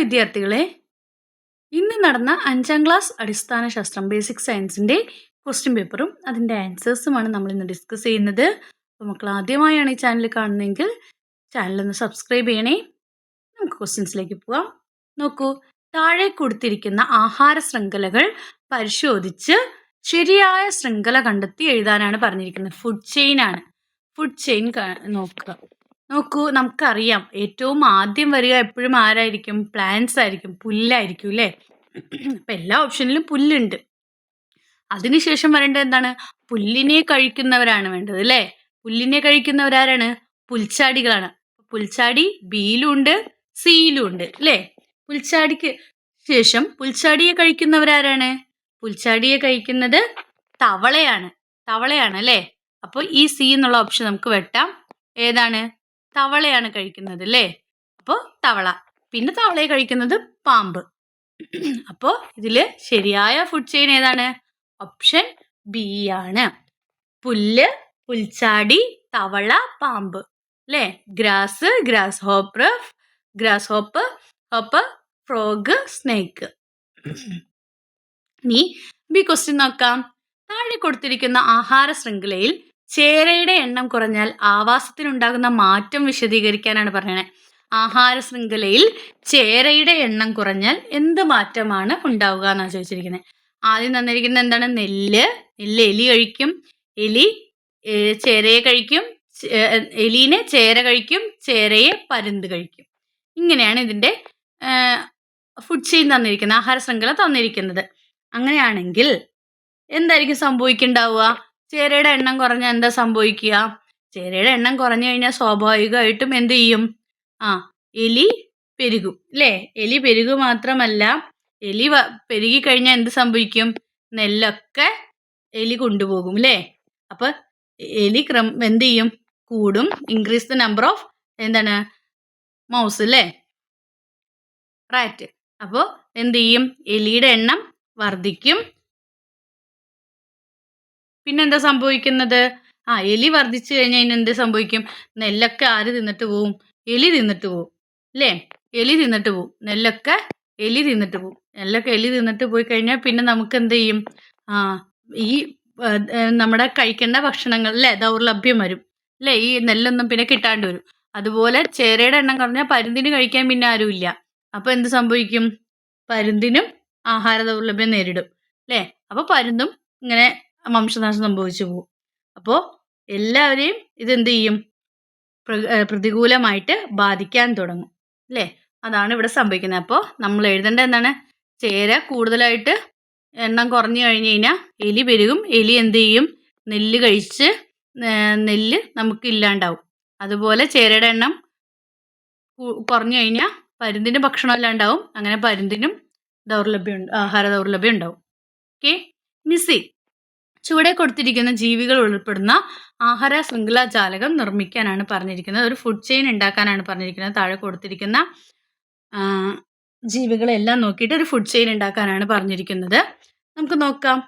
വിദ്യാർത്ഥികളെ, ഇന്ന് നടന്ന 5ാം ക്ലാസ് അടിസ്ഥാന ശാസ്ത്രം ബേസിക് സയൻസിൻ്റെ ക്വസ്റ്റ്യൻ പേപ്പറും അതിൻ്റെ ആൻസേഴ്സുമാണ് നമ്മളിന്ന് ഡിസ്കസ് ചെയ്യുന്നത്. അപ്പോൾ മക്കൾ ആദ്യമായാണ് ഈ ചാനൽ കാണുന്നതെങ്കിൽ ചാനലൊന്ന് സബ്സ്ക്രൈബ് ചെയ്യണേ. നമുക്ക് ക്വസ്റ്റ്യൻസിലേക്ക് പോവാം. നോക്കൂ, താഴെ കൊടുത്തിരിക്കുന്ന ആഹാര ശൃംഖലകൾ പരിശോധിച്ച് ശരിയായ ശൃംഖല കണ്ടെത്തി എഴുതാനാണ് പറഞ്ഞിരിക്കുന്നത്. ഫുഡ് ചെയിൻ ആണ്. ഫുഡ് ചെയിൻ നോക്കൂ, നമുക്കറിയാം ഏറ്റവും ആദ്യം വരിക എപ്പോഴും ആരായിരിക്കും? പ്ലാന്റ്സ് ആയിരിക്കും, പുല്ലായിരിക്കും അല്ലേ? അപ്പം എല്ലാ ഓപ്ഷനിലും പുല്ലുണ്ട്. അതിനുശേഷം വരേണ്ടത് എന്താണ്? പുല്ലിനെ കഴിക്കുന്നവരാണ് വേണ്ടത് അല്ലേ? പുല്ലിനെ കഴിക്കുന്നവരാരാണ്? പുൽച്ചാടികളാണ്. പുൽച്ചാടി ബിയിലും ഉണ്ട് സിയിലും ഉണ്ട് അല്ലേ? പുൽച്ചാടിക്ക് ശേഷം പുൽച്ചാടിയെ കഴിക്കുന്നവരാരാണ്? പുൽച്ചാടിയെ കഴിക്കുന്നത് തവളയാണ് അല്ലേ? അപ്പോൾ ഈ സി എന്നുള്ള ഓപ്ഷൻ നമുക്ക് വെട്ടാം. ഏതാണ്? തവളയാണ് കഴിക്കുന്നത് അല്ലേ? അപ്പോൾ തവള. പിന്നെ തവളയെ കഴിക്കുന്നത് പാമ്പ്. അപ്പോൾ ഇതിൽ ശരിയായ ഫുഡ് ചെയിൻ ഏതാണ്? ഓപ്ഷൻ ബി ആണ്. പുല്ല്, പുൽച്ചാടി, തവള, പാമ്പ് അല്ലേ? Grass hopper, frog, snake. ഇനി ബി ക്വസ്റ്റ്യൻ നോക്കാം. താഴെ കൊടുത്തിരിക്കുന്ന ആഹാര ശൃംഖലയിൽ ചേരയുടെ എണ്ണം കുറഞ്ഞാൽ ആവാസത്തിനുണ്ടാകുന്ന മാറ്റം വിശദീകരിക്കാനാണ് പറഞ്ഞത്. ആഹാര ശൃംഖലയിൽ ചേരയുടെ എണ്ണം കുറഞ്ഞാൽ എന്ത് മാറ്റമാണ് ഉണ്ടാവുക എന്നാണ് ചോദിച്ചിരിക്കുന്നത്. ആദ്യം തന്നിരിക്കുന്നത് എന്താണ്? നെല്ല് എലി കഴിക്കും, എലി ചേരയെ കഴിക്കും, എലീനെ ചേര കഴിക്കും, ചേരയെ പരുന്ത് കഴിക്കും. ഇങ്ങനെയാണ് ഇതിൻ്റെ ഫുഡ് ചെയിൻ തന്നിരിക്കുന്നത്, ആഹാര ശൃംഖല തന്നിരിക്കുന്നത്. അങ്ങനെയാണെങ്കിൽ എന്തായിരിക്കും സംഭവിക്കുന്നുണ്ടാവുക? ചേരയുടെ എണ്ണം കുറഞ്ഞാൽ എന്താ സംഭവിക്കുക? ചേരയുടെ എണ്ണം കുറഞ്ഞു കഴിഞ്ഞാൽ സ്വാഭാവികമായിട്ടും എന്ത് ചെയ്യും? എലി പെരുകും അല്ലേ? എലി പെരുകുക മാത്രമല്ല, എലി പെരുകി കഴിഞ്ഞാൽ എന്ത് സംഭവിക്കും? നെല്ലൊക്കെ എലി കൊണ്ടുപോകും അല്ലേ? അപ്പം എലി എന്ത് ചെയ്യും? കൂടും. ഇൻക്രീസ് ദ നമ്പർ ഓഫ് എന്താണ്? മൗസ് അല്ലേ? റാറ്റ്. അപ്പോൾ എന്ത് ചെയ്യും? എലിയുടെ എണ്ണം വർദ്ധിക്കും. പിന്നെന്താ സംഭവിക്കുന്നത്? എലി വർദ്ധിച്ചു കഴിഞ്ഞാൽ അതിന് എന്ത് സംഭവിക്കും? നെല്ലൊക്കെ ആര് തിന്നിട്ട് പോവും? എലി തിന്നിട്ട് പോവും അല്ലേ? എലി തിന്നിട്ട് പോവും. നെല്ലൊക്കെ എലി തിന്നിട്ട് പോയി കഴിഞ്ഞാൽ പിന്നെ നമുക്ക് എന്ത് ചെയ്യും? ഈ നമ്മുടെ കഴിക്കേണ്ട ഭക്ഷണങ്ങൾ അല്ലേ, ദൗർലഭ്യം വരും അല്ലേ? ഈ നെല്ലൊന്നും പിന്നെ കിട്ടാണ്ട് വരും. അതുപോലെ ചേരയുടെ എണ്ണം കുറഞ്ഞാൽ പരുന്തിന് കഴിക്കാൻ പിന്നെ ആരുമില്ല. അപ്പോൾ എന്ത് സംഭവിക്കും? പരുന്തിനും ആഹാര ദൗർലഭ്യം നേരിടും അല്ലേ? അപ്പോൾ പരുന്തും ഇങ്ങനെ വംശനാശം സംഭവിച്ചു പോകും. അപ്പോൾ എല്ലാവരെയും ഇതെന്ത് ചെയ്യും? പ്രതികൂലമായിട്ട് ബാധിക്കാൻ തുടങ്ങും അല്ലേ? അതാണ് ഇവിടെ സംഭവിക്കുന്നത്. അപ്പോൾ നമ്മൾ എഴുതേണ്ടത് എന്താണ്? ചേര കൂടുതലായിട്ട് എണ്ണം കുറഞ്ഞു കഴിഞ്ഞ് കഴിഞ്ഞാൽ എലി പെരുകും. എലി എന്ത് ചെയ്യും? നെല്ല് കഴിച്ച് നെല്ല് നമുക്ക് ഇല്ലാണ്ടാവും. അതുപോലെ ചേരയുടെ എണ്ണം കുറഞ്ഞു കഴിഞ്ഞാൽ പരുന്തിന് ഭക്ഷണം ഇല്ലാണ്ടാവും. അങ്ങനെ പരുന്തിനും ആഹാര ദൗർലഭ്യം ഉണ്ടാവും. ഓക്കെ, മിസ്സി ചുവടെ കൊടുത്തിരിക്കുന്ന ജീവികൾ ഉൾപ്പെടുന്ന ആഹാര ശൃംഖലാ ജാലകം നിർമ്മിക്കാനാണ് പറഞ്ഞിരിക്കുന്നത്. ഒരു ഫുഡ് ചെയിൻ ഉണ്ടാക്കാനാണ് പറഞ്ഞിരിക്കുന്നത്. താഴെ കൊടുത്തിരിക്കുന്ന ജീവികളെല്ലാം നോക്കിയിട്ട് ഒരു ഫുഡ് ചെയിൻ ഉണ്ടാക്കാനാണ് പറഞ്ഞിരിക്കുന്നത്. നമുക്ക് നോക്കാം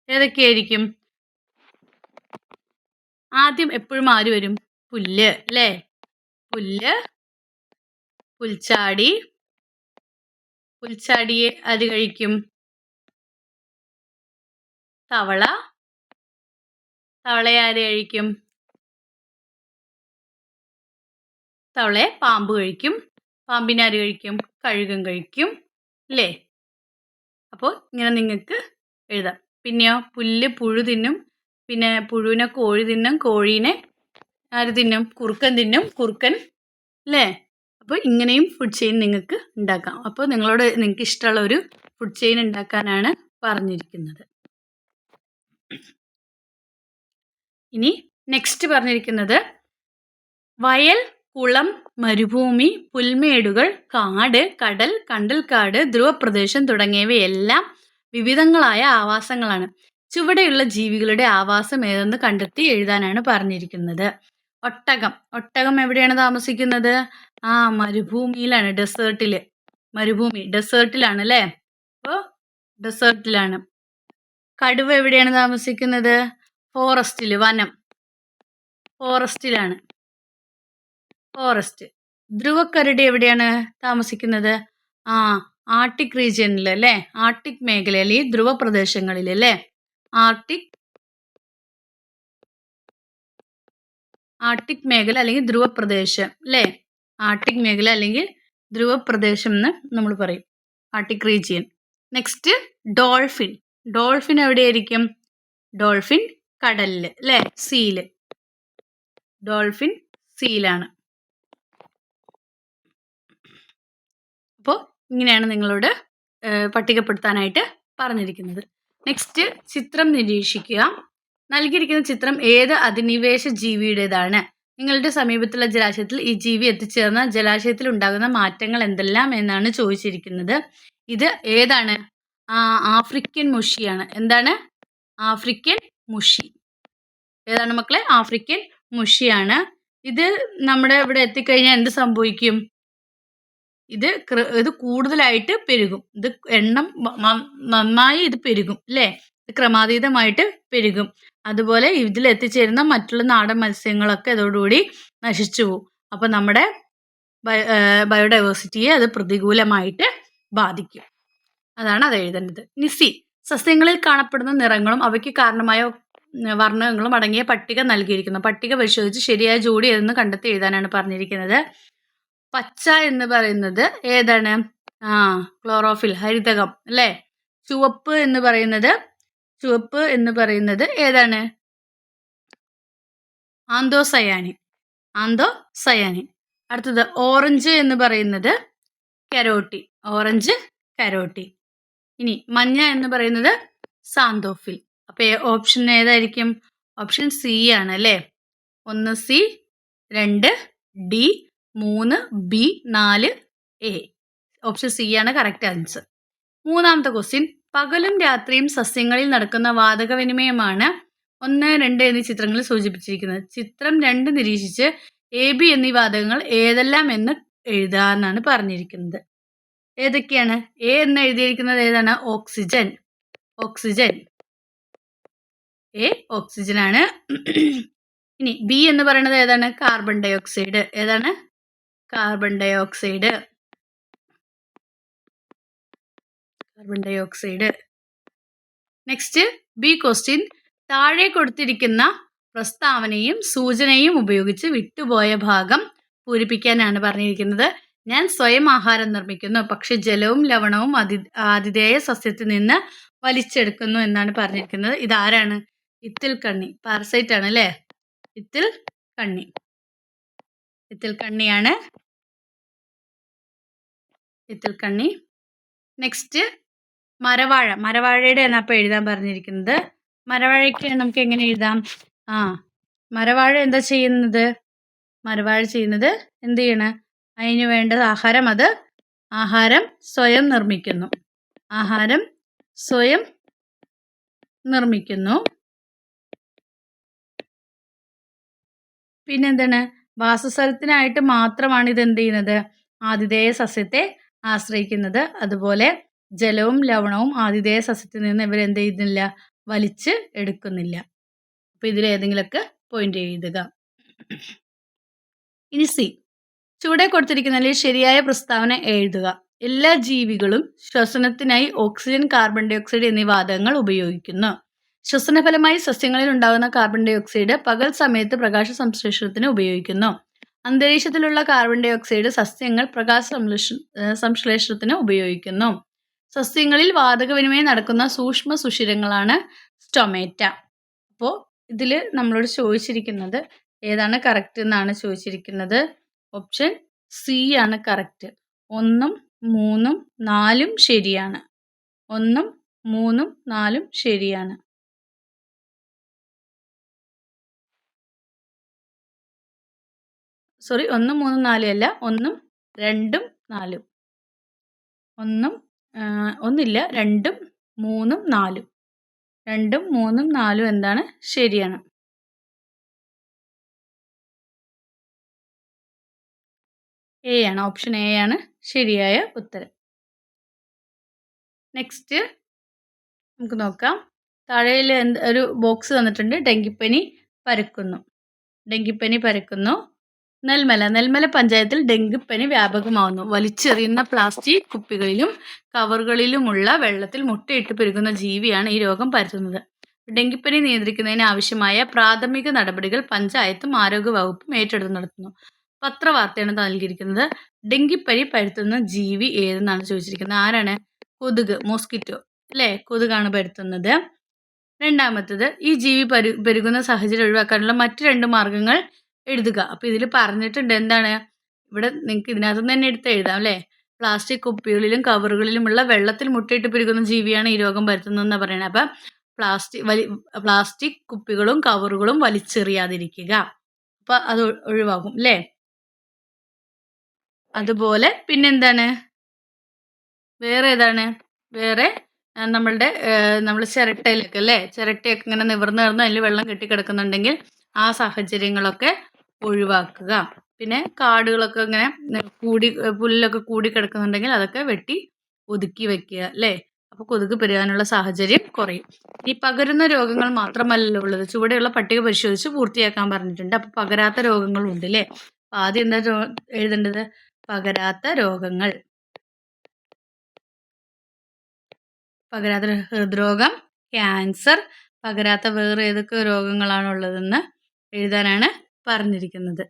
ഏതൊക്കെയായിരിക്കും. ആദ്യം എപ്പോഴും ആര് വരും? പുല്ല് അല്ലേ? പുൽച്ചാടിയെ ആര് കഴിക്കും? തവളയെ ആര് കഴിക്കും? തവളയെ പാമ്പ് കഴിക്കും. പാമ്പിനെ ആര് കഴിക്കും? കഴുകൻ കഴിക്കും അല്ലേ? അപ്പോൾ ഇങ്ങനെ നിങ്ങൾക്ക് എഴുതാം. പിന്നെയോ, പുല്ല് പുഴു തിന്നും. പിന്നെ പുഴുവിനെ കോഴി തിന്നും. കോഴീനെ ആര് തിന്നും? കുറുക്കൻ തിന്നും. കുറുക്കൻ അല്ലേ? അപ്പോൾ ഇങ്ങനെയും ഫുഡ് ചെയിൻ നിങ്ങൾക്ക് ഉണ്ടാക്കാം. അപ്പോൾ നിങ്ങൾക്ക് ഇഷ്ടമുള്ള ഒരു ഫുഡ് ചെയിൻ ഉണ്ടാക്കാനാണ് പറഞ്ഞിരിക്കുന്നത്. ഇനി നെക്സ്റ്റ് പറഞ്ഞിരിക്കുന്നത് വയൽ, കുളം, മരുഭൂമി, പുൽമേടുകൾ, കാട്, കടൽ, കണ്ടൽക്കാട്, ധ്രുവപ്രദേശം തുടങ്ങിയവയെല്ലാം വിവിധങ്ങളായ ആവാസങ്ങളാണ്. ചുവടെയുള്ള ജീവികളുടെ ആവാസം ഏതെന്ന് കണ്ടെത്തി എഴുതാനാണ് പറഞ്ഞിരിക്കുന്നത്. ഒട്ടകം എവിടെയാണ് താമസിക്കുന്നത്? മരുഭൂമിയിലാണ്. ഡെസേർട്ടിലാണ് അല്ലേ? അപ്പോൾ ഡെസേർട്ടിലാണ്. കടുവ എവിടെയാണ് താമസിക്കുന്നത്? ഫോറസ്റ്റിലാണ്. ഫോറസ്റ്റ്. ധ്രുവക്കരടി എവിടെയാണ് താമസിക്കുന്നത്? ആ ആർട്ടിക് റീജിയനിൽ അല്ലേ? ആർട്ടിക് മേഖലയിൽ, ഈ ധ്രുവ പ്രദേശങ്ങളിൽ അല്ലേ? ആർട്ടിക് മേഖല അല്ലെങ്കിൽ ധ്രുവ പ്രദേശം അല്ലേ? ആർട്ടിക് മേഖല അല്ലെങ്കിൽ ധ്രുവ പ്രദേശം എന്ന് നമ്മൾ പറയും, Arctic region. Next dolphin. Dolphin എവിടെയായിരിക്കും? ഡോൾഫിൻ കടലിൽ അല്ലേ? സീല്. ഡോൾഫിൻ സീലാണ്. അപ്പോൾ ഇങ്ങനെയാണ് നിങ്ങളോട് പട്ടികപ്പെടുത്താനായിട്ട് പറഞ്ഞിരിക്കുന്നത്. നെക്സ്റ്റ് ചിത്രം നിരീക്ഷിക്കുക. നൽകിയിരിക്കുന്ന ചിത്രം ഏത് അധിനിവേശ ജീവിയുടേതാണ്? നിങ്ങളുടെ സമീപത്തുള്ള ജലാശയത്തിൽ ഈ ജീവി എത്തിച്ചേർന്ന ജലാശയത്തിൽ ഉണ്ടാകുന്ന മാറ്റങ്ങൾ എന്തെല്ലാം എന്നാണ് ചോദിച്ചിരിക്കുന്നത്. ഇത് ഏതാണ്? ആഫ്രിക്കൻ മുഷിയാണ്. എന്താണ്? ആഫ്രിക്കൻ മുഷി. ഏതാണ് മക്കളെ? ആഫ്രിക്കൻ മുഷിയാണ്. ഇത് നമ്മുടെ ഇവിടെ എത്തിക്കഴിഞ്ഞാൽ എന്ത് സംഭവിക്കും? ഇത് കൂടുതലായിട്ട് പെരുകും. ഇത് എണ്ണം നന്നായി ഇത് പെരുകും അല്ലേ? ഇത് ക്രമാതീതമായിട്ട് പെരുകും. അതുപോലെ ഇതിൽ എത്തിച്ചേരുന്ന മറ്റുള്ള നാടൻ മത്സ്യങ്ങളൊക്കെ അതോടുകൂടി നശിച്ചു പോകും. അപ്പോൾ നമ്മുടെ ബയോഡൈവേഴ്സിറ്റിയെ അത് പ്രതികൂലമായിട്ട് ബാധിക്കും. അതാണ് അത് എഴുതേണ്ടത്. ഇനി സി, സസ്യങ്ങളിൽ കാണപ്പെടുന്ന നിറങ്ങളും അവയ്ക്ക് കാരണമായ വർണ്ണങ്ങളും അടങ്ങിയ പട്ടിക നൽകിയിരിക്കുന്നു. പട്ടിക പരിശോധിച്ച് ശരിയായ ജോഡി ഏതെന്ന് കണ്ടെത്തി എഴുതാനാണ് പറഞ്ഞിരിക്കുന്നത്. പച്ച എന്ന് പറയുന്നത് ഏതാണ്? ക്ലോറോഫിൽ, ഹരിതകം അല്ലേ? ചുവപ്പ് എന്ന് പറയുന്നത് ഏതാണ്? ആന്തോസയാനിൻ. അടുത്തത് ഓറഞ്ച് എന്ന് പറയുന്നത് കരോട്ടിൻ. ഇനി മഞ്ഞ എന്ന് പറയുന്നത് സാന്തോഫിൽ. അപ്പോൾ ഓപ്ഷൻ ഏതായിരിക്കും? ഓപ്ഷൻ സി ആണ് അല്ലേ? 1 C, 2 D, 3 B, 4 A. Option C ആണ് കറക്റ്റ് ആൻസർ. മൂന്നാമത്തെ ക്വസ്റ്റ്യൻ. പകലും രാത്രിയും സസ്യങ്ങളിൽ നടക്കുന്ന വാതക വിനിമയമാണ് 1, 2 എന്നീ ചിത്രങ്ങളിൽ സൂചിപ്പിച്ചിരിക്കുന്നത്. ചിത്രം 2 നിരീക്ഷിച്ച് എ, ബി എന്നീ വാതകങ്ങൾ ഏതെല്ലാം എന്ന് എഴുതാനാണ് പറഞ്ഞിരിക്കുന്നത്. ഏതൊക്കെയാണ്? എ എന്ന് എഴുതിയിരിക്കുന്നത് ഏതാണ്? ഓക്സിജൻ. എ ഓക്സിജൻ ആണ്. ഇനി ബി എന്ന് പറയുന്നത് ഏതാണ്? Carbon dioxide. ഏതാണ്? Carbon dioxide. Next B question. താഴെ കൊടുത്തിരിക്കുന്ന പ്രസ്താവനയും സൂചനയും ഉപയോഗിച്ച് വിട്ടുപോയ ഭാഗം പൂരിപ്പിക്കാനാണ് പറഞ്ഞിരിക്കുന്നത്. ഞാൻ സ്വയം ആഹാരം നിർമ്മിക്കുന്നു, പക്ഷെ ജലവും ലവണവും ആതിഥേയ സസ്യത്തിൽ നിന്ന് വലിച്ചെടുക്കുന്നു എന്നാണ് പറഞ്ഞിരിക്കുന്നത്. ഇതാരാണ്? ഇത്തിൽ കണ്ണി. പാരസൈറ്റ് ആണ് അല്ലേ? ഇത്തിൽ കണ്ണി. നെക്സ്റ്റ് മരവാഴയുടെ ആണ് അപ്പോൾ എഴുതാൻ പറഞ്ഞിരിക്കുന്നത്. മരവാഴയ്ക്ക് നമുക്ക് എങ്ങനെ എഴുതാം? മരവാഴ എന്താ ചെയ്യുന്നത്? എന്ത് ചെയ്യണം? അതിന് വേണ്ട ആഹാരം സ്വയം നിർമ്മിക്കുന്നു. പിന്നെന്താണ്? വാസസ്ഥലത്തിനായിട്ട് മാത്രമാണ് ഇത് എന്ത് ചെയ്യുന്നത്? ആതിഥേയ സസ്യത്തെ ആശ്രയിക്കുന്നത്. അതുപോലെ ജലവും ലവണവും ആതിഥേയ സസ്യത്തിൽ നിന്ന് ഇവരെന്ത് ചെയ്യുന്നില്ല? വലിച്ച് എടുക്കുന്നില്ല. അപ്പോൾ ഇതിലേതെങ്കിലുമൊക്കെ പോയിന്റ് എഴുതുക. ഇനി സി, ചുവടെ കൊടുത്തിരിക്കുന്നതിൽ ശരിയായ പ്രസ്താവന എഴുതുക. എല്ലാ ജീവികളും ശ്വസനത്തിനായി ഓക്സിജൻ, കാർബൺ ഡൈ ഓക്സൈഡ് എന്നീ വാതകങ്ങൾ ഉപയോഗിക്കുന്നു. ശ്വസനഫലമായി സസ്യങ്ങളിൽ ഉണ്ടാകുന്ന കാർബൺ ഡൈ ഓക്സൈഡ് പകൽ സമയത്ത് പ്രകാശ സംശ്ലേഷണത്തിന് ഉപയോഗിക്കുന്നു. അന്തരീക്ഷത്തിലുള്ള കാർബൺ ഡൈ ഓക്സൈഡ് സസ്യങ്ങൾ പ്രകാശ സംശ്ലേഷണത്തിന് ഉപയോഗിക്കുന്നു. സസ്യങ്ങളിൽ വാതകവിനിമയം നടക്കുന്ന സൂക്ഷ്മ സുഷിരങ്ങളാണ് സ്റ്റൊമേറ്റ. അപ്പോൾ ഇതിൽ നമ്മളോട് ചോദിച്ചിരിക്കുന്നത് ഏതാണ് കറക്റ്റ് എന്നാണ് ചോദിച്ചിരിക്കുന്നത്. ഓപ്ഷൻ സി ആണ് കറക്റ്റ്. 1, 3, 4 ശരിയാണ്. 1, 3, 4 ശരിയാണ്. സോറി, 1, 3, 4 അല്ല, 1, 2, 4. 1 2, 3, 4. 2, 3, 4 എന്താണ്? ശരിയാണ്. എ ആണ്. ഓപ്ഷൻ എ ആണ് ശരിയായ ഉത്തരം. നെക്സ്റ്റ് നമുക്ക് നോക്കാം. താഴെയിൽ ഒരു ബോക്സ് തന്നിട്ടുണ്ട്. ഡെങ്കിപ്പനി പരക്കുന്നു. നെൽമല പഞ്ചായത്തിൽ ഡെങ്കിപ്പനി വ്യാപകമാവുന്നു. വലിച്ചെറിയുന്ന പ്ലാസ്റ്റിക് കുപ്പികളിലും കവറുകളിലുമുള്ള വെള്ളത്തിൽ മുട്ടയിട്ട് പെരുകുന്ന ജീവിയാണ് ഈ രോഗം പരത്തുന്നത്. ഡെങ്കിപ്പനി നിയന്ത്രിക്കുന്നതിന് ആവശ്യമായ പ്രാഥമിക നടപടികൾ പഞ്ചായത്തും ആരോഗ്യവകുപ്പും ഏറ്റെടുത്ത് നടത്തുന്നു. പത്രവാർത്തയാണ് നൽകിയിരിക്കുന്നത്. ഡെങ്കിപ്പനി പരത്തുന്ന ജീവി ഏതെന്നാണ് ചോദിച്ചിരിക്കുന്നത്. ആരാണ്? കൊതുക്, മോസ്കിറ്റോ അല്ലേ? കൊതുകാണ് പരത്തുന്നത്. രണ്ടാമത്തത്, ഈ ജീവി പെരുകുന്ന സാഹചര്യം ഒഴിവാക്കാനുള്ള മറ്റ് 2 മാർഗങ്ങൾ എഴുതുക. അപ്പോൾ ഇതിൽ പറഞ്ഞിട്ടുണ്ട് എന്താണ്? ഇവിടെ നിങ്ങൾക്ക് ഇതിനകത്ത് നിന്ന് തന്നെ എടുത്ത് എഴുതാം അല്ലേ? പ്ലാസ്റ്റിക് കുപ്പികളിലും കവറുകളിലുമുള്ള വെള്ളത്തിൽ മുട്ടയിട്ട് പെരുകുന്ന ജീവിയാണ് ഈ രോഗം പരത്തുന്നതെന്ന് പറയുന്നത്. അപ്പം പ്ലാസ്റ്റിക് കുപ്പികളും കവറുകളും വലിച്ചെറിയാതിരിക്കുക. അപ്പം അത് ഒഴിവാകും അല്ലേ? അതുപോലെ പിന്നെന്താണ്? വേറെ ഏതാണ്? വേറെ നമ്മൾ ചിരട്ടയിലൊക്കെ അല്ലേ? ചിരട്ടയൊക്കെ ഇങ്ങനെ നിവർന്ന് അതിൽ വെള്ളം കെട്ടിക്കിടക്കുന്നുണ്ടെങ്കിൽ ആ സാഹചര്യങ്ങളൊക്കെ ഒഴിവാക്കുക. പിന്നെ കാടുകളൊക്കെ ഇങ്ങനെ പുല്ലൊക്കെ കൂടി കിടക്കുന്നുണ്ടെങ്കിൽ അതൊക്കെ വെട്ടി ഒതുക്കി വെക്കുക അല്ലേ? അപ്പോൾ കൊതുക് പെരുകാനുള്ള സാഹചര്യം കുറയും. ഈ പകരുന്ന രോഗങ്ങൾ മാത്രമല്ലല്ലോ ഉള്ളത്. ചുവടെയുള്ള പട്ടിക പരിശോധിച്ച് പൂർത്തിയാക്കാൻ പറഞ്ഞിട്ടുണ്ട്. അപ്പോൾ പകരാത്ത രോഗങ്ങളുണ്ട് അല്ലേ? അപ്പോൾ ആദ്യം എന്താ എഴുതേണ്ടത്? പകരാത്ത രോഗങ്ങൾ. പകരാത്ത ഹൃദ്രോഗം, ക്യാൻസർ, പകരാത്ത വേറെ ഏതൊക്കെ രോഗങ്ങളാണുള്ളതെന്ന് എഴുതാനാണ് പറഞ്ഞിരിക്കുന്നത്.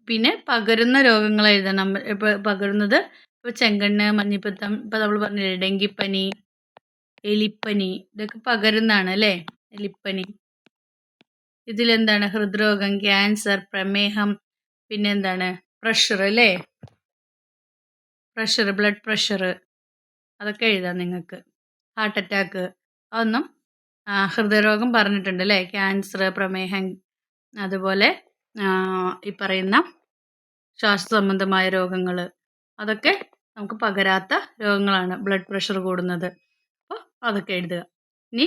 പിന്നെ പകരുന്ന രോഗങ്ങൾ എഴുതണം. ഇപ്പോൾ പകരുന്നത് ഇപ്പോൾ ചെങ്കണ്ണ്, മഞ്ഞപ്പിത്തം, ഇപ്പോൾ നമ്മൾ പറഞ്ഞില്ലേ ഡെങ്കിപ്പനി, എലിപ്പനി, ഇതൊക്കെ പകരുന്നതാണ് അല്ലേ? എലിപ്പനി. ഇതിലെന്താണ്? ഹൃദ്രോഗം, ക്യാൻസർ, പ്രമേഹം, പിന്നെന്താണ്? പ്രഷർ അല്ലേ? ബ്ലഡ് പ്രഷർ, അതൊക്കെ എഴുതാം നിങ്ങൾക്ക്. ഹാർട്ട് അറ്റാക്ക്, അതൊന്നും ഹൃദയരോഗം പറഞ്ഞിട്ടുണ്ട് അല്ലേ? ക്യാൻസർ, പ്രമേഹം, അതുപോലെ ഈ പറയുന്ന ശ്വാസ സംബന്ധമായ രോഗങ്ങൾ, അതൊക്കെ നമുക്ക് പകരാത്ത രോഗങ്ങളാണ്. ബ്ലഡ് പ്രഷർ കൂടുന്നത്, അപ്പോൾ അതൊക്കെ എഴുതുക. ഇനി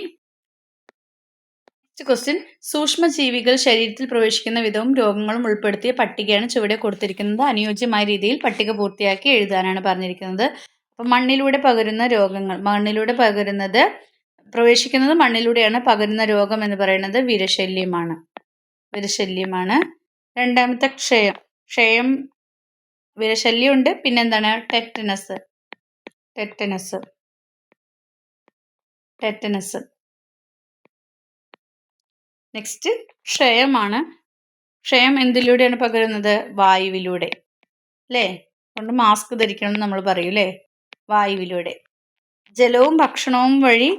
നെക്സ്റ്റ് ക്വസ്റ്റ്യൻ, സൂക്ഷ്മജീവികൾ ശരീരത്തിൽ പ്രവേശിക്കുന്ന വിധവും രോഗങ്ങളും ഉൾപ്പെടുത്തിയ പട്ടികയാണ് ചുവടെ കൊടുത്തിരിക്കുന്നത്. അനുയോജ്യമായ രീതിയിൽ പട്ടിക പൂർത്തിയാക്കി എഴുതാനാണ് പറഞ്ഞിരിക്കുന്നത്. അപ്പം മണ്ണിലൂടെ പകരുന്ന രോഗങ്ങൾ, പ്രവേശിക്കുന്നത് മണ്ണിലൂടെയാണ്. പകരുന്ന രോഗം എന്ന് പറയുന്നത് വിരശല്യമാണ്. രണ്ടാമത്തെ ക്ഷയം വിരശല്യമുണ്ട്. പിന്നെന്താണ്? ടെറ്റനസ്. നെക്സ്റ്റ് ക്ഷയമാണ്. ക്ഷയം എന്തിലൂടെയാണ് പകരുന്നത്? വായുവിലൂടെ അല്ലേ? അതുകൊണ്ട് മാസ്ക് ധരിക്കണം എന്ന് നമ്മൾ പറയും അല്ലേ? വായുവിലൂടെ. ജലവും ഭക്ഷണവും വഴി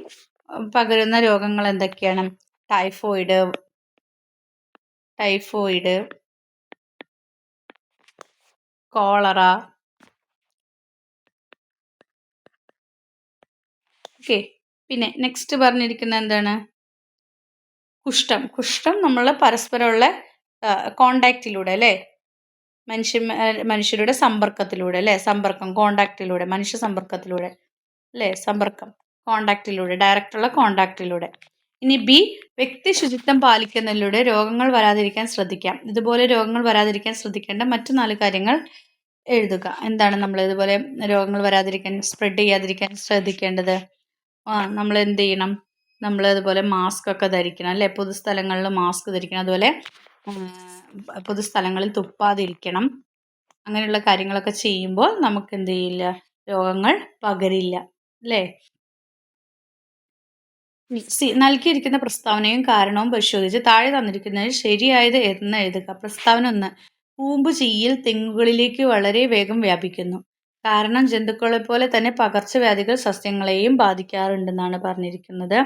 പകരുന്ന രോഗങ്ങൾ എന്തൊക്കെയാണ്? Typhoid, cholera. ഓക്കെ. പിന്നെ നെക്സ്റ്റ് പറഞ്ഞിരിക്കുന്നത് എന്താണ്? കുഷ്ഠം നമ്മൾ പരസ്പരമുള്ള കോണ്ടാക്റ്റിലൂടെ അല്ലേ? മനുഷ്യരുടെ സമ്പർക്കത്തിലൂടെ അല്ലേ? കോണ്ടാക്റ്റിലൂടെ, മനുഷ്യ സമ്പർക്കത്തിലൂടെ അല്ലേ? കോണ്ടാക്റ്റിലൂടെ, ഡയറക്റ്റുള്ള കോണ്ടാക്റ്റിലൂടെ. ഇനി ബി, വ്യക്തി ശുചിത്വം പാലിക്കുന്നതിലൂടെ രോഗങ്ങൾ വരാതിരിക്കാൻ ശ്രദ്ധിക്കാം. ഇതുപോലെ രോഗങ്ങൾ വരാതിരിക്കാൻ ശ്രദ്ധിക്കേണ്ട മറ്റു 4 കാര്യങ്ങൾ എഴുതുക. എന്താണ് നമ്മൾ ഇതുപോലെ രോഗങ്ങൾ വരാതിരിക്കാൻ, സ്പ്രെഡ് ചെയ്യാതിരിക്കാൻ ശ്രദ്ധിക്കേണ്ടത്? നമ്മൾ എന്ത് ചെയ്യണം? നമ്മൾ അതുപോലെ മാസ്ക് ഒക്കെ ധരിക്കണം അല്ലേ? പൊതുസ്ഥലങ്ങളിൽ മാസ്ക് ധരിക്കണം. അതുപോലെ പൊതുസ്ഥലങ്ങളിൽ തുപ്പാതിരിക്കണം. അങ്ങനെയുള്ള കാര്യങ്ങളൊക്കെ ചെയ്യുമ്പോൾ നമുക്ക് എന്ത് ചെയ്യില്ല? രോഗങ്ങൾ പകരില്ല അല്ലേ? നൽകിയിരിക്കുന്ന പ്രസ്താവനയും കാരണവും പരിശോധിച്ച് താഴെ തന്നിരിക്കുന്നതിൽ ശരിയായത് എന്ന് എഴുതുക. പ്രസ്താവന 1, കൂമ്പ് ചീയൽ തെങ്ങുകളിലേക്ക് വളരെ വേഗം വ്യാപിക്കുന്നു. കാരണം ജന്തുക്കളെ പോലെ തന്നെ പകർച്ചവ്യാധികൾ സസ്യങ്ങളെയും ബാധിക്കാറുണ്ടെന്നാണ് പറഞ്ഞിരിക്കുന്നത്.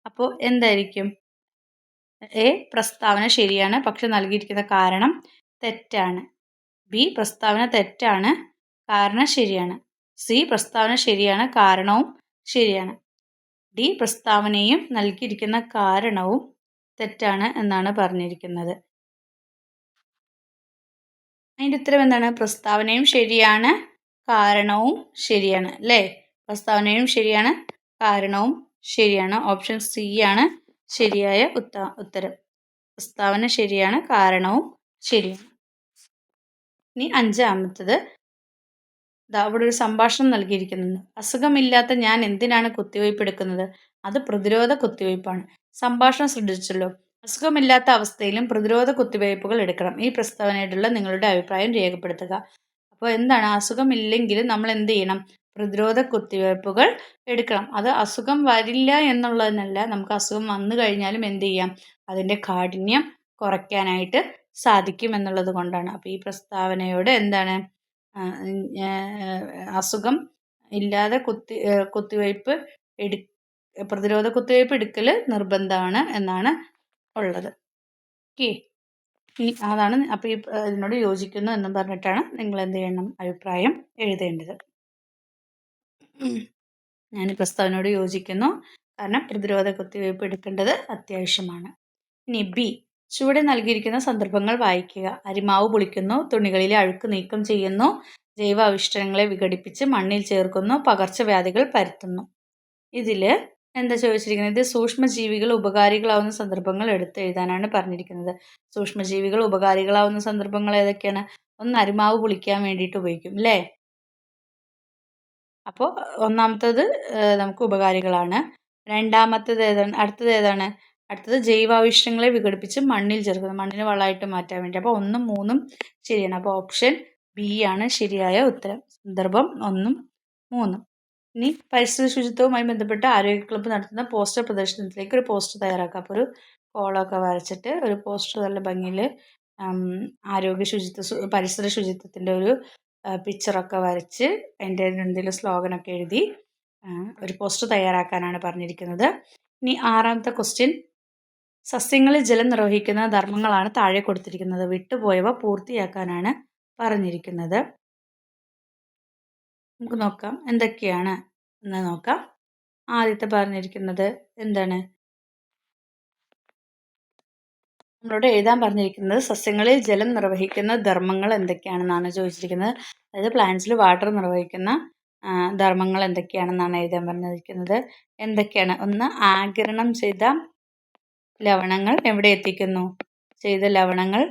അപ്പോൾ എന്തായിരിക്കും? എ, പ്രസ്താവന ശരിയാണ്, പക്ഷെ നൽകിയിരിക്കുന്ന കാരണം തെറ്റാണ്. ബി, പ്രസ്താവന തെറ്റാണ്, കാരണം ശരിയാണ്. സി, പ്രസ്താവന ശരിയാണ്, കാരണവും ശരിയാണ്. ഡി, പ്രസ്താവനയും നൽകിയിരിക്കുന്ന കാരണവും തെറ്റാണ് എന്നാണ് പറഞ്ഞിരിക്കുന്നത്. അതിൻ്റെ ഉത്തരം എന്താണ്? പ്രസ്താവനയും ശരിയാണ്, കാരണവും ശരിയാണ് അല്ലേ? പ്രസ്താവനയും ശരിയാണ്, കാരണവും ശരിയാണ്. ഓപ്ഷൻ സി ആണ് ശരിയായ ഉത്തരം. പ്രസ്താവന ശരിയാണ്, കാരണവും ശരിയാണ്. ഇനി 5-ാമത്തത്, അവിടെ ഒരു സംഭാഷണം നൽകിയിരിക്കുന്നുണ്ട്. അസുഖമില്ലാത്ത ഞാൻ എന്തിനാണ് കുത്തിവയ്പ് എടുക്കുന്നത്? അത് പ്രതിരോധ കുത്തിവയ്പ്പാണ്. സംഭാഷണം ശ്രദ്ധിച്ചല്ലോ. അസുഖമില്ലാത്ത അവസ്ഥയിലും പ്രതിരോധ കുത്തിവയ്പ്പുകൾ എടുക്കണം. ഈ പ്രസ്താവനയോടുള്ള നിങ്ങളുടെ അഭിപ്രായം രേഖപ്പെടുത്തുക. അപ്പോൾ എന്താണ്, അസുഖമില്ലെങ്കിൽ നമ്മൾ എന്ത് ചെയ്യണം? പ്രതിരോധ കുത്തിവയ്പ്പുകൾ എടുക്കണം. അത് അസുഖം വരില്ല എന്നുള്ളതിനല്ല, നമുക്ക് അസുഖം വന്നു കഴിഞ്ഞാലും എന്ത് ചെയ്യാം? അതിൻ്റെ കാഠിന്യം കുറയ്ക്കാനായിട്ട് സാധിക്കും എന്നുള്ളത് കൊണ്ടാണ്. അപ്പോൾ ഈ പ്രസ്താവനയോട് എന്താണ്, അസുഖം ഇല്ലാതെ കുത്തിവയ്പ്പ് പ്രതിരോധ കുത്തിവയ്പ്പ് എടുക്കൽ നിർബന്ധമാണ് എന്നാണ് ഉള്ളത്. ഓക്കെ, അതാണ്. അപ്പോൾ ഇതിനോട് യോജിക്കുന്നു എന്നും പറഞ്ഞിട്ടാണ് നിങ്ങൾ എന്ത് ചെയ്യണം? അഭിപ്രായം എഴുതേണ്ടത്. ഞാൻ പ്രസ്താവനയോട് യോജിക്കുന്നു, കാരണം പ്രതിരോധ കുത്തിവയ്പ്പ് എടുക്കേണ്ടത് അത്യാവശ്യമാണ്. ഇനി ബി, ചുവടെ നൽകിയിരിക്കുന്ന സന്ദർഭങ്ങൾ വായിക്കുക. അരിമാവ് പൊളിക്കുന്നു, തുണികളിലെ അഴുക്ക് നീക്കം ചെയ്യുന്നു, ജൈവ അവശിഷ്ടങ്ങളെ വിഘടിപ്പിച്ച് മണ്ണിൽ ചേർക്കുന്നു, പകർച്ചവ്യാധികൾ പരത്തുന്നു. ഇതിൽ എന്താ ചോദിച്ചിരിക്കുന്നത്? ഇത് സൂക്ഷ്മജീവികൾ ഉപകാരികളാവുന്ന സന്ദർഭങ്ങൾ എടുത്ത് എഴുതാനാണ് പറഞ്ഞിരിക്കുന്നത്. സൂക്ഷ്മജീവികൾ ഉപകാരികളാവുന്ന സന്ദർഭങ്ങൾ ഏതൊക്കെയാണ്? ഒന്ന്, അരിമാവ് പൊളിക്കാൻ വേണ്ടിയിട്ട് ഉപയോഗിക്കും അല്ലേ? അപ്പോൾ ഒന്നാമത്തേത് നമുക്ക് ഉപകാരികളാണ്. രണ്ടാമത്തേത് ഏതാണ്? അടുത്തത് ജൈവാവശിഷ്ടങ്ങളെ വിഘടിപ്പിച്ച് മണ്ണിൽ ചേർക്കുന്നത്, മണ്ണിന് വളമായിട്ട് മാറ്റാൻ വേണ്ടി. അപ്പോൾ 1ഉം 3ഉം ശരിയാണ്. അപ്പോൾ ഓപ്ഷൻ ബി ആണ് ശരിയായ ഉത്തരം. സന്ദർഭം 1ഉം 3ഉം. ഇനി പരിസ്ഥിതി ശുചിത്വവുമായി ബന്ധപ്പെട്ട് ആരോഗ്യ ക്ലബ്ബ് നടത്തുന്ന പോസ്റ്റർ പ്രദർശനത്തിലേക്ക് ഒരു പോസ്റ്റർ തയ്യാറാക്കുക. അപ്പോൾ ഒരു കോളമൊക്കെ വരച്ചിട്ട് ഒരു പോസ്റ്റർ നല്ല ഭംഗിയിൽ പരിസ്ഥിതി ശുചിത്വത്തിൻ്റെ ഒരു പിക്ചറൊക്കെ വരച്ച് അതിൻ്റെ എന്തെങ്കിലും സ്ലോഗനൊക്കെ എഴുതി ഒരു പോസ്റ്റർ തയ്യാറാക്കാനാണ് പറഞ്ഞിരിക്കുന്നത്. ഇനി 6ാമത്തെ ക്വസ്റ്റ്യൻ, സസ്യങ്ങളിൽ ജലം നിർവഹിക്കുന്ന ധർമ്മങ്ങളാണ് താഴെ കൊടുത്തിരിക്കുന്നത്. വിട്ടുപോയവ പൂർത്തിയാക്കാനാണ് പറഞ്ഞിരിക്കുന്നത്. നമുക്ക് നോക്കാം എന്തൊക്കെയാണ് എന്ന് നോക്കാം. ആദ്യത്തെ പറഞ്ഞിരിക്കുന്നത് എന്താണ്? നമ്മളോട് എഴുതാൻ പറഞ്ഞിരിക്കുന്നത് സസ്യങ്ങളിൽ ജലം നിർവഹിക്കുന്ന ധർമ്മങ്ങൾ എന്തൊക്കെയാണെന്നാണ് ചോദിച്ചിരിക്കുന്നത്. അതായത് പ്ലാന്റ്സിൽ വാട്ടർ നിർവഹിക്കുന്ന ധർമ്മങ്ങൾ എന്തൊക്കെയാണെന്നാണ് എഴുതാൻ പറഞ്ഞിരിക്കുന്നത്. എന്തൊക്കെയാണ്? ഒന്ന്, ആഗിരണം ചെയ്ത ലവണങ്ങൾ എവിടെ എത്തിക്കുന്നു? ചെയ്ത ലവണങ്ങൾ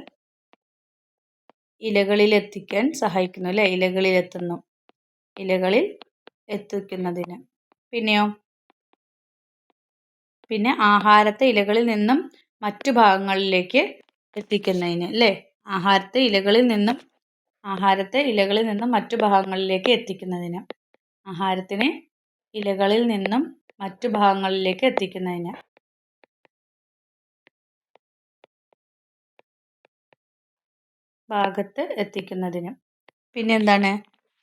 ഇലകളിൽ എത്തിക്കാൻ സഹായിക്കുന്നു അല്ലേ? ഇലകളിൽ എത്തിക്കുന്നതിന്. പിന്നെ ആഹാരത്തെ ഇലകളിൽ നിന്നും മറ്റു ഭാഗങ്ങളിലേക്ക് എത്തിക്കുന്നതിന് അല്ലേ? ആഹാരത്തെ ഇലകളിൽ നിന്നും മറ്റു ഭാഗങ്ങളിലേക്ക് എത്തിക്കുന്നതിന്. ആഹാരത്തിനെ ഇലകളിൽ നിന്നും മറ്റു ഭാഗങ്ങളിലേക്ക് എത്തിക്കുന്നതിന്. പിന്നെ എന്താണ്?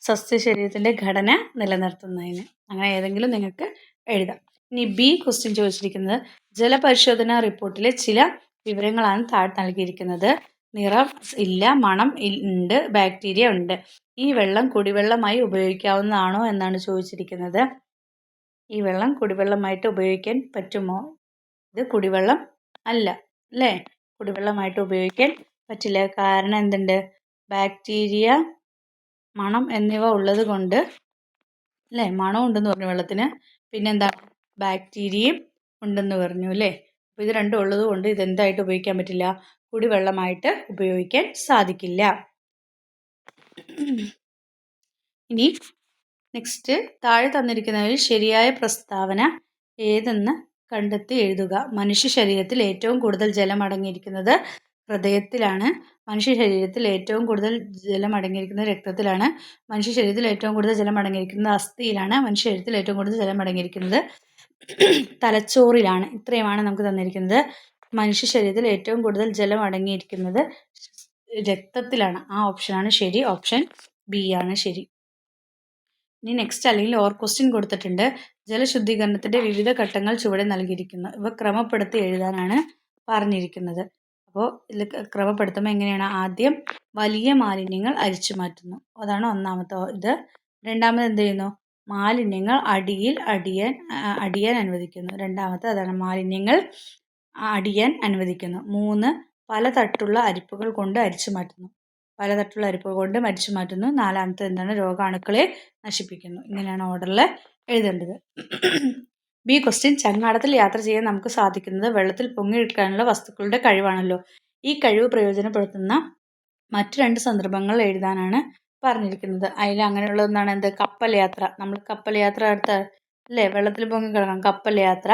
സസ്യശരീരത്തിൻ്റെ ഘടന നിലനിർത്തുന്നതിന്. അങ്ങനെ ഏതെങ്കിലും നിങ്ങൾക്ക് എഴുതാം. ഇനി ബി ക്വസ്റ്റ്യൻ ചോദിച്ചിരിക്കുന്നത്, ജലപരിശോധനാ റിപ്പോർട്ടിലെ ചില വിവരങ്ങളാണ് താഴെ നൽകിയിരിക്കുന്നത്. നിറം ഇല്ല, മണം ഉണ്ട്, ബാക്ടീരിയ ഉണ്ട്. ഈ വെള്ളം കുടിവെള്ളമായി ഉപയോഗിക്കാവുന്നതാണോ എന്നാണ് ചോദിച്ചിരിക്കുന്നത്. ഈ വെള്ളം കുടിവെള്ളമായിട്ട് ഉപയോഗിക്കാൻ പറ്റുമോ? ഇത് കുടിവെള്ളം അല്ല അല്ലേ? കുടിവെള്ളമായിട്ട് ഉപയോഗിക്കാൻ പറ്റില്ല. കാരണം എന്തുണ്ട്? ബാക്ടീരിയ, മണം എന്നിവ ഉള്ളത് കൊണ്ട് അല്ലേ? മണം ഉണ്ടെന്ന് പറഞ്ഞു വെള്ളത്തിന്. പിന്നെന്താണ്? ബാക്ടീരിയയും ഉണ്ടെന്ന് പറഞ്ഞു അല്ലേ? അപ്പോൾ ഇത് രണ്ടും ഉള്ളത് കൊണ്ട് ഇതെന്തായിട്ട് ഉപയോഗിക്കാൻ പറ്റില്ല? കുടിവെള്ളമായിട്ട് ഉപയോഗിക്കാൻ സാധിക്കില്ല. ഇനി നെക്സ്റ്റ്, താഴെ തന്നിരിക്കുന്നതിൽ ശരിയായ പ്രസ്താവന ഏതെന്ന് കണ്ടെത്തി എഴുതുക. മനുഷ്യ ശരീരത്തിൽ ഏറ്റവും കൂടുതൽ ജലം അടങ്ങിയിരിക്കുന്നത് ഹൃദയത്തിലാണ്. മനുഷ്യ ശരീരത്തിൽ ഏറ്റവും കൂടുതൽ ജലം അടങ്ങിയിരിക്കുന്നത് രക്തത്തിലാണ്. മനുഷ്യ ശരീരത്തിൽ ഏറ്റവും കൂടുതൽ ജലം അടങ്ങിയിരിക്കുന്നത് അസ്ഥിയിലാണ്. മനുഷ്യ ശരീരത്തിൽ ഏറ്റവും കൂടുതൽ ജലം അടങ്ങിയിരിക്കുന്നത് തലച്ചോറിലാണ്. ഇത്രയുമാണ് നമുക്ക് തന്നിരിക്കുന്നത്. മനുഷ്യ ശരീരത്തിൽ ഏറ്റവും കൂടുതൽ ജലം അടങ്ങിയിരിക്കുന്നത് രക്തത്തിലാണ്. ആ ഓപ്ഷനാണ് ശരി. ഓപ്ഷൻ ബി ആണ് ശരി. ഇനി നെക്സ്റ്റ് അല്ലെങ്കിൽ ഓർ ക്വസ്റ്റ്യൻ കൊടുത്തിട്ടുണ്ട്. ജലശുദ്ധീകരണത്തിൻ്റെ വിവിധ ഘട്ടങ്ങൾ ചുവടെ നൽകിയിരിക്കുന്നു. ഇവ ക്രമപ്പെടുത്തി എഴുതാനാണ് പറഞ്ഞിരിക്കുന്നത്. അപ്പോൾ ഇതിൽ ക്രമപ്പെടുത്തുമ്പോൾ എങ്ങനെയാണ്? ആദ്യം വലിയ മാലിന്യങ്ങൾ അരിച്ചു മാറ്റുന്നു, അതാണ് ഒന്നാമത്തെ ഇത്. രണ്ടാമത് എന്ത് ചെയ്യുന്നു? മാലിന്യങ്ങൾ അടിയാൻ അനുവദിക്കുന്നു. രണ്ടാമത്തെ അതാണ്, മാലിന്യങ്ങൾ അടിയാൻ അനുവദിക്കുന്നു. 3, പലതട്ടുള്ള അരിപ്പകൾ കൊണ്ട് അരിച്ചു മാറ്റുന്നു. നാലാമത്തെ എന്താണ്? രോഗാണുക്കളെ നശിപ്പിക്കുന്നു. ഇങ്ങനെയാണ് ഓർഡറിൽ എഴുതേണ്ടത്. ബി ക്വസ്റ്റ്യൻ, ചങ്ങാടത്തിൽ യാത്ര ചെയ്യാൻ നമുക്ക് സാധിക്കുന്നത് വെള്ളത്തിൽ പൊങ്ങിയെടുക്കാനുള്ള വസ്തുക്കളുടെ കഴിവാണല്ലോ. ഈ കഴിവ് പ്രയോജനപ്പെടുത്തുന്ന മറ്റു 2 സന്ദർഭങ്ങൾ എഴുതാനാണ് പറഞ്ഞിരിക്കുന്നത്. അതിൽ അങ്ങനെയുള്ള ഒന്നാണ് കപ്പൽ യാത്ര. നമ്മൾ കപ്പൽ യാത്ര അല്ലേ? വെള്ളത്തിൽ പൊങ്ങി കിടക്കണം, കപ്പൽ യാത്ര.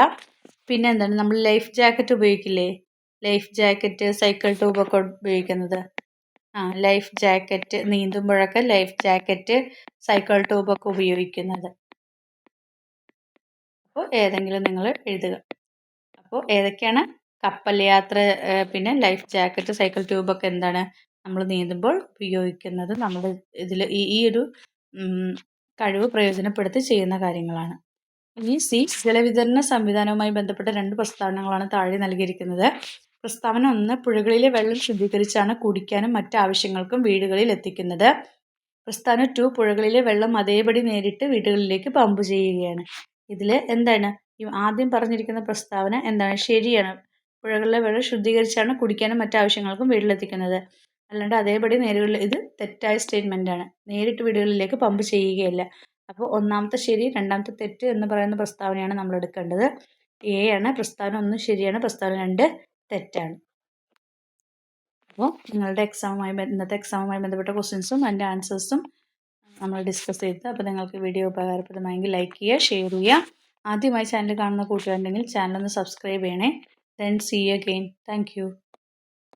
പിന്നെ എന്താണ് നമ്മൾ ലൈഫ് ജാക്കറ്റ് ഉപയോഗിക്കില്ലേ? ലൈഫ് ജാക്കറ്റ്, സൈക്കിൾ ട്യൂബൊക്കെ ഉപയോഗിക്കുന്നത്. ലൈഫ് ജാക്കറ്റ് നീന്തുമ്പോഴൊക്കെ ലൈഫ് ജാക്കറ്റ്, സൈക്കിൾ ട്യൂബൊക്കെ ഉപയോഗിക്കുന്നത്. അപ്പോൾ ഏതെങ്കിലും നിങ്ങൾ എഴുതുക. അപ്പോൾ ഏതൊക്കെയാണ് കപ്പൽ യാത്ര, പിന്നെ ലൈഫ് ജാക്കറ്റ്, സൈക്കിൾ ട്യൂബൊക്കെ എന്താണ് നമ്മൾ നീന്തുമ്പോൾ ഉപയോഗിക്കുന്നത്. നമ്മുടെ ഇതിൽ ഈ ഒരു കഴിവ് പ്രയോജനപ്പെടുത്തി ചെയ്യുന്ന കാര്യങ്ങളാണ്. ഇനി സി, ജലവിതരണ സംവിധാനവുമായി ബന്ധപ്പെട്ട 2 പ്രസ്താവനകളാണ് താഴെ നൽകിയിരിക്കുന്നത്. പ്രസ്താവന 1, പുഴകളിലെ വെള്ളം ശുദ്ധീകരിച്ചാണ് കുടിക്കാനും മറ്റ് ആവശ്യങ്ങൾക്കും വീടുകളിൽ എത്തിക്കുന്നത്. പ്രസ്താവന 2, പുഴകളിലെ വെള്ളം അതേപടി നേരിട്ട് വീടുകളിലേക്ക് പമ്പ് ചെയ്യുകയാണ്. ഇതിൽ എന്താണ് ഈ ആദ്യം പറഞ്ഞിരിക്കുന്ന പ്രസ്താവന എന്താണ്? ശരിയാണ്. പുഴകളിലെ വെള്ളം ശുദ്ധീകരിച്ചാണ് കുടിക്കാനും മറ്റ് ആവശ്യങ്ങൾക്കും വീട്ടിലെത്തിക്കുന്നത്. അല്ലാണ്ട് അതേപടി ഇത് തെറ്റായ സ്റ്റേറ്റ്മെൻ്റ് ആണ്. നേരിട്ട് വീടുകളിലേക്ക് പമ്പ് ചെയ്യുകയില്ല. അപ്പോൾ ഒന്നാമത്തെ ശരി, രണ്ടാമത്തെ തെറ്റ് എന്ന് പറയുന്ന പ്രസ്താവനയാണ് നമ്മൾ എടുക്കേണ്ടത്. എ ആണ്. പ്രസ്താവന 1 ശരിയാണ്, പ്രസ്താവന 2 തെറ്റാണ്. അപ്പോൾ നിങ്ങളുടെ ഇന്നത്തെ എക്സാമുമായി ബന്ധപ്പെട്ട ക്വസ്റ്റ്യൻസും അതിൻ്റെ ആൻസേഴ്സും നമ്മൾ ഡിസ്കസ് ചെയ്തത്. അപ്പോൾ നിങ്ങൾക്ക് വീഡിയോ ഉപകാരപ്രദമായെങ്കിൽ ലൈക്ക് ചെയ്യുക, ഷെയർ ചെയ്യുക. ആദ്യമായി ചാനൽ കാണുന്ന കൂട്ടുകാരുണ്ടെങ്കിൽ ചാനൽ ഒന്ന് സബ്സ്ക്രൈബ് ചെയ്യണേ. Then see you again. Thank U.